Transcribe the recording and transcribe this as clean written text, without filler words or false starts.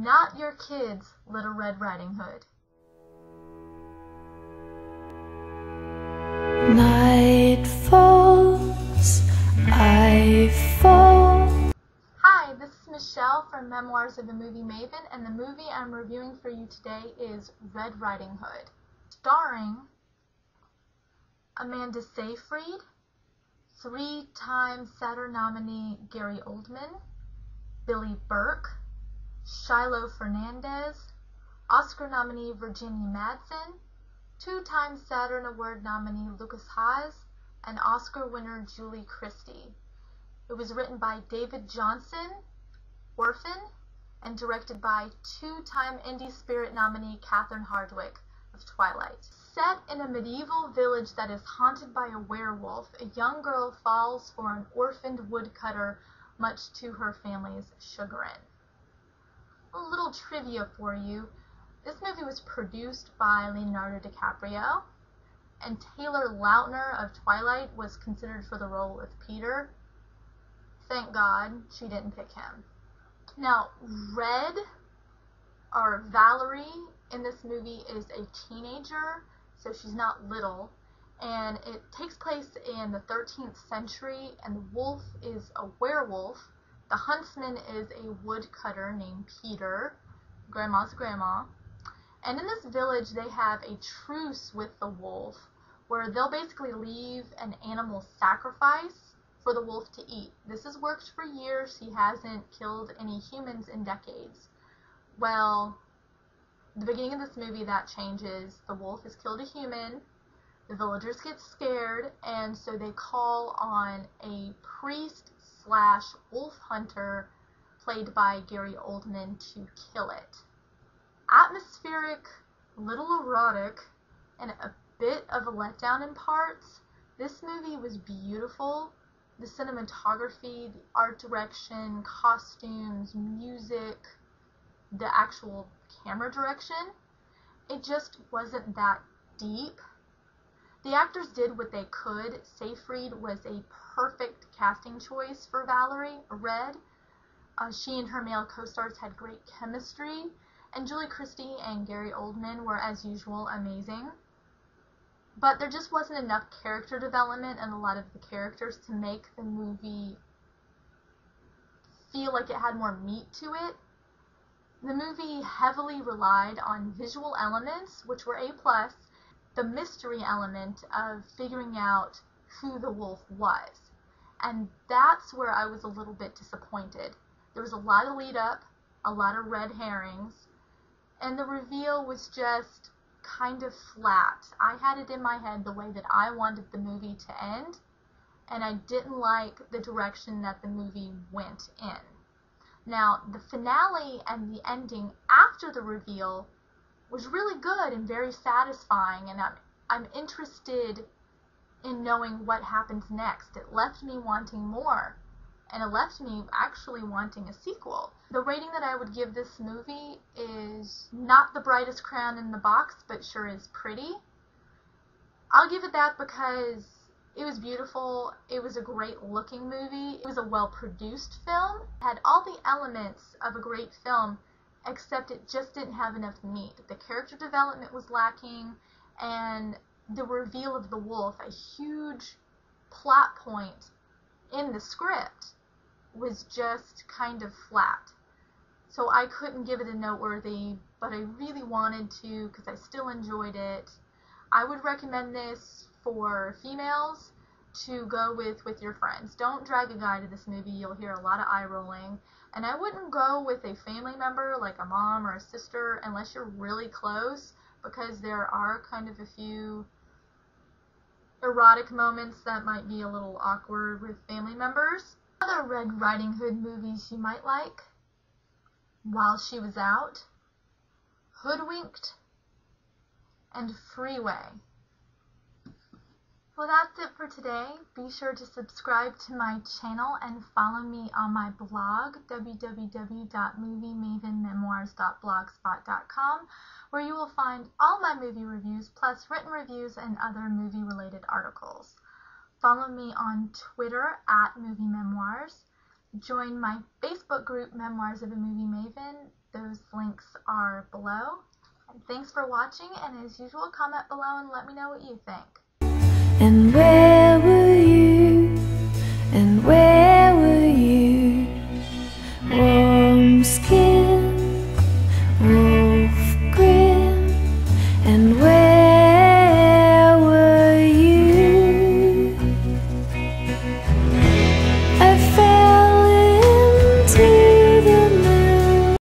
not your kid's Little Red Riding Hood. Night falls, I fall. Hi, this is Michelle from Memoirs of a Movie Maven, and the movie I'm reviewing for you today is Red Riding Hood, starring Amanda Seyfried, 3-time Saturn nominee Gary Oldman, Billy Burke, Shiloh Fernandez, Oscar nominee Virginia Madsen, 2-time Saturn Award nominee Lucas Haas, and Oscar winner Julie Christie. It was written by David Johnson, Orphan, and directed by 2-time Indie Spirit nominee Catherine Hardwicke of Twilight. Set in a medieval village that is haunted by a werewolf, a young girl falls for an orphaned woodcutter, much to her family's chagrin. A little trivia for you. This movie was produced by Leonardo DiCaprio, and Taylor Lautner of Twilight was considered for the role of Peter. Thank God she didn't pick him. Now, Red, or Valerie, in this movie is a teenager, so she's not little, and it takes place in the 13th century, and the wolf is a werewolf. The huntsman is a woodcutter named Peter, Grandma's grandma. And in this village, they have a truce with the wolf, where they'll basically leave an animal sacrifice for the wolf to eat. This has worked for years. He hasn't killed any humans in decades. Well, the beginning of this movie, that changes. The wolf has killed a human. The villagers get scared, and so they call on a priest/wolf hunter, played by Gary Oldman, to kill it. Atmospheric, little erotic, and a bit of a letdown in parts, this movie was beautiful. The cinematography, the art direction, costumes, music, the actual camera direction, it just wasn't that deep. The actors did what they could. Seyfried was a perfect casting choice for Valerie, Red. She and her male co-stars had great chemistry, and Julie Christie and Gary Oldman were, as usual, amazing. But there just wasn't enough character development and a lot of the characters to make the movie feel like it had more meat to it. The movie heavily relied on visual elements, which were A+, the mystery element of figuring out who the wolf was. And that's where I was a little bit disappointed. There was a lot of lead up, a lot of red herrings, and the reveal was just kind of flat. I had it in my head the way that I wanted the movie to end, and I didn't like the direction that the movie went in. Now, the finale and the ending after the reveal was really good and very satisfying, and I'm interested in knowing what happens next. It left me wanting more, and it left me actually wanting a sequel. The rating that I would give this movie is not the brightest crown in the box, but sure is pretty. I'll give it that because it was beautiful. It was a great looking movie. It was a well-produced film. It had all the elements of a great film, except it just didn't have enough meat. The character development was lacking, and the reveal of the wolf, a huge plot point in the script, was just kind of flat. So I couldn't give it a noteworthy, but I really wanted to because I still enjoyed it. I would recommend this for females to go with your friends. Don't drag a guy to this movie. You'll hear a lot of eye rolling. And I wouldn't go with a family member like a mom or a sister unless you're really close, because there are kind of a few erotic moments that might be a little awkward with family members. Other Red Riding Hood movies you might like: While She Was Out, Hoodwinked, and Freeway. Well, that's it for today. Be sure to subscribe to my channel and follow me on my blog, www.moviemavenmemoirs.blogspot.com, where you will find all my movie reviews, plus written reviews and other movie-related articles. Follow me on Twitter @MovieMemoirs. Join my Facebook group, Memoirs of a Movie Maven. Those links are below. And thanks for watching, and as usual, comment below and let me know what you think. And where